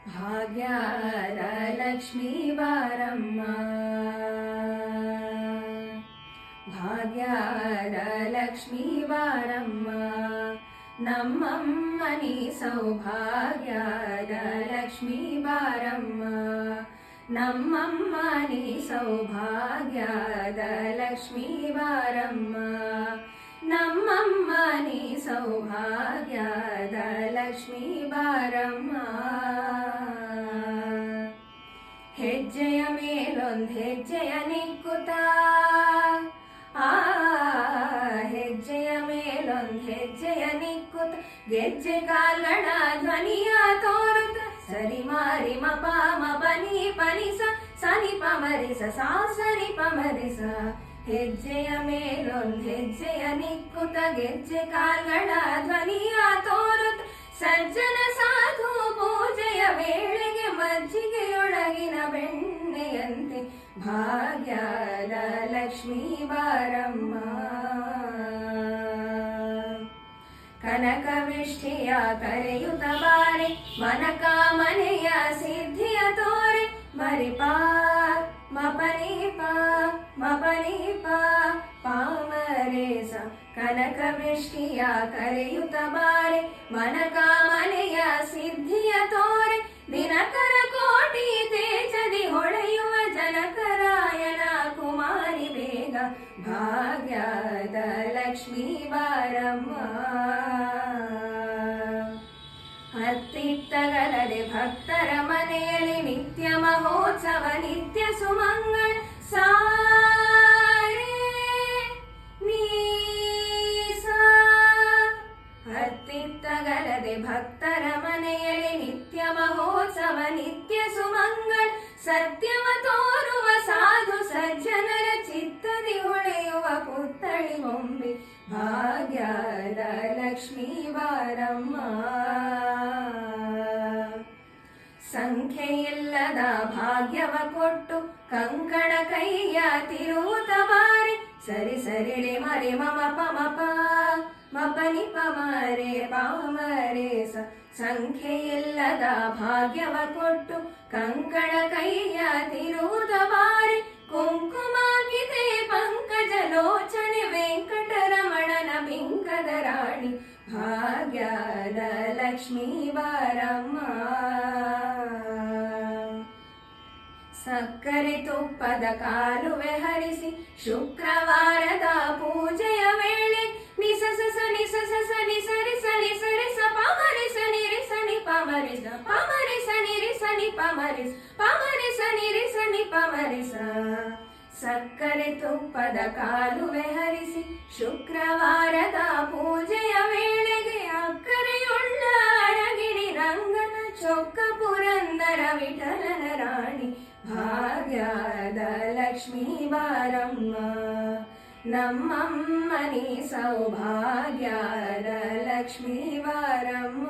ಭಾಗ್ಯದ ಲಕ್ಷ್ಮೀ ಬಾರಮ್ಮ, ಭಾಗ್ಯದ ಲಕ್ಷ್ಮೀ ಬಾರಮ್ಮ, ನಮ್ಮಮ್ಮ ನೀ ಸೌಭಾಗ್ಯದ ಲಕ್ಷ್ಮೀ ಬಾರಮ್ಮ, ನಮ್ಮಮ್ಮ ನೀ ಸೌಭಾಗ್ಯದ ಲಕ್ಷ್ಮೀ ಬಾರಮ್ಮ, ನಮ್ಮಮ್ಮ ನೀ ಸೌಭಾಗ್ಯದ ಲಕ್ಷ್ಮೀ ಬಾರಮ್ಮ. ಹೆಜ್ಜೆಯ ಮೇಲೊಂದು ಹೆಜ್ಜೆಯ ನಿಕ್ಕುತ್ತ, ಹೆಜ್ಜೆಯ ಮೇಲೊಂದು ಹೆಜ್ಜೆಯ ನಿಕ್ಕುತ್ತ, ಗೆಜ್ಜೆ ಕಾಲ್ಗಳ ಧ್ವನಿಯ ತೋರುತ್ತ, ಸರಿ ಮಾರಿ ಮಪ ಮಪನಿ ಪನಿಸ ಸನಿ ಪಮರಿಸ ಸಾ ಸರಿ ಪಮರಿಸ. ಹೆಜ್ಜೆಯ ಮೇಲೊಂದು ಹೆಜ್ಜೆಯ ನಿಕ್ಕುತ್ತ, ಗೆಜ್ಜೆ ಕಾಲ್ಗಳ ಧ್ವನಿಯ ತೋರುತ್ತ, ಸಜ್ಜನ ಸಾಧು ಪೂಜೆಯ ವೇಳೆಗೆ ಮಜ್ಜಿಗೆಯೊಳಗಿನ ಬೆಣ್ಣೆಯಂತೆ ಭಾಗ್ಯದ ಲಕ್ಷ್ಮೀ ಬಾರಮ್ಮ. ಕನಕವಿಷ್ಟಿಯ ಕರೆಯುತ್ತ ಬಾರೆ, ಮನಕಾಮನೆಯ ಸಿದ್ಧಿಯ ತೋರೆ, ಮರಿಪಾ ಮಪನೀಪ ಮಪನೀಪ ಪಾಮರೇಸ. ಕನಕವೃಷ್ಟಿಯ ಕರೆಯುತ್ತ ಬಾರೆ, ಮನಕಾಮನೆಯ ಸಿದ್ಧಿಯ ತೋರೆ, ದಿನಕರ ಕೋಟಿ ತೇಜದಿ ಹೊಳೆಯುವ ಜನಕರಾಯನ ಕುಮಾರಿ ಬೇಗ ಭಾಗ್ಯದ ಲಕ್ಷ್ಮೀ ಬಾರಮ್ಮ. ಹತ್ತಿತ್ತಗಲದೆ ಭಕ್ತರ ಮನೆಯಲ್ಲಿ ನಿತ್ಯ ಮಹೋತ್ಸವ ನಿತ್ಯ ಸುಮಂಗಳ ಸಾರೆ ನೀಸ. ಹತ್ತಿತ್ತಗಲದೆ ಭಕ್ತರ ಮನೆಯಲ್ಲಿ ನಿತ್ಯ ಮಹೋತ್ಸವ ನಿತ್ಯ ಸುಮಂಗಳ, ಸತ್ಯವ ತೋರುವ ಸಾಧು ಸಜ್ಜನರ ಚಿತ್ತದಿ ಹೊಳೆಯುವ ಪುತ್ಥಳಿ ಬೊಂಬೆ ಭಾಗ್ಯದ ಲಕ್ಷ್ಮೀ ಬಾರಮ್ಮ. ಸಂಖ್ಯೆಯಿಲ್ಲದ ಭಾಗ್ಯವ ಕೊಟ್ಟು ಕಂಕಣ ಕೈಯ ತಿರುವುತ ಬಾರಿ, ಸರಿ ಸರಿಳೆ ಮರೆ ಮಮ ಪಮಪ ಮಪನಿ ಪಮರೆ ಪಾಮರೇಸ. ಸಂಖ್ಯೆಯಿಲ್ಲದ ಭಾಗ್ಯವ ಕೊಟ್ಟು ಕಂಕಣ ಕೈಯ ತಿರುವುತ ಬಾರಿ, ಕುಂಕುಮಾಕಿತೆ ಪಂಕಜ ಲೋಚನೆ ವೆಂಕಟರಮಣನ ಬಿಂಕದ ರಾಣಿ ಭಾಗ್ಯದ ಲಕ್ಷ್ಮೀ ಬಾರಮ್ಮ. ಸಕ್ಕರೆ ತುಪ್ಪದ ಕಾಲುವೆ ಹರಿಸಿ ಶುಕ್ರವಾರದ ಪೂಜೆಯ ವೇಳೆ, ನಿಸಸ ನಿಸಸ ನಿಸರಿ ಸರಿ ಸರಿ ಸ ಪಮರಿಸ ನಿರಿಸ ನಿ ಪಮರಿಸ ಪಮರಿಸ ನಿರಿಸ ನಿ ಪಮರಿಸ ಪಮರಿಸ ನಿರಿಸ ನಿ ಪಮರಿಸ. ಸಕ್ಕರೆ ತುಪ್ಪದ ಕಾಲುವೆ ಹರಿಸಿ ಶುಕ್ರವಾರದ ಪೂಜೆಯ ವೇಳೆಗೆ, ಅಕ್ಕರೆಯುಳ್ಳ ಅರಗಿಣಿ ರಂಗನ ಚೊಕ್ಕ ಪುರಂದರ ವಿಠಲನ ರಾಣಿ ಭಾಗ್ಯದ ಲಕ್ಷ್ಮೀ ಬಾರಮ್ಮ. ನಮ್ಮಮ್ಮ ನೀ ಸೌಭಾಗ್ಯದ ಲಕ್ಷ್ಮೀ ಬಾರಮ್ಮ.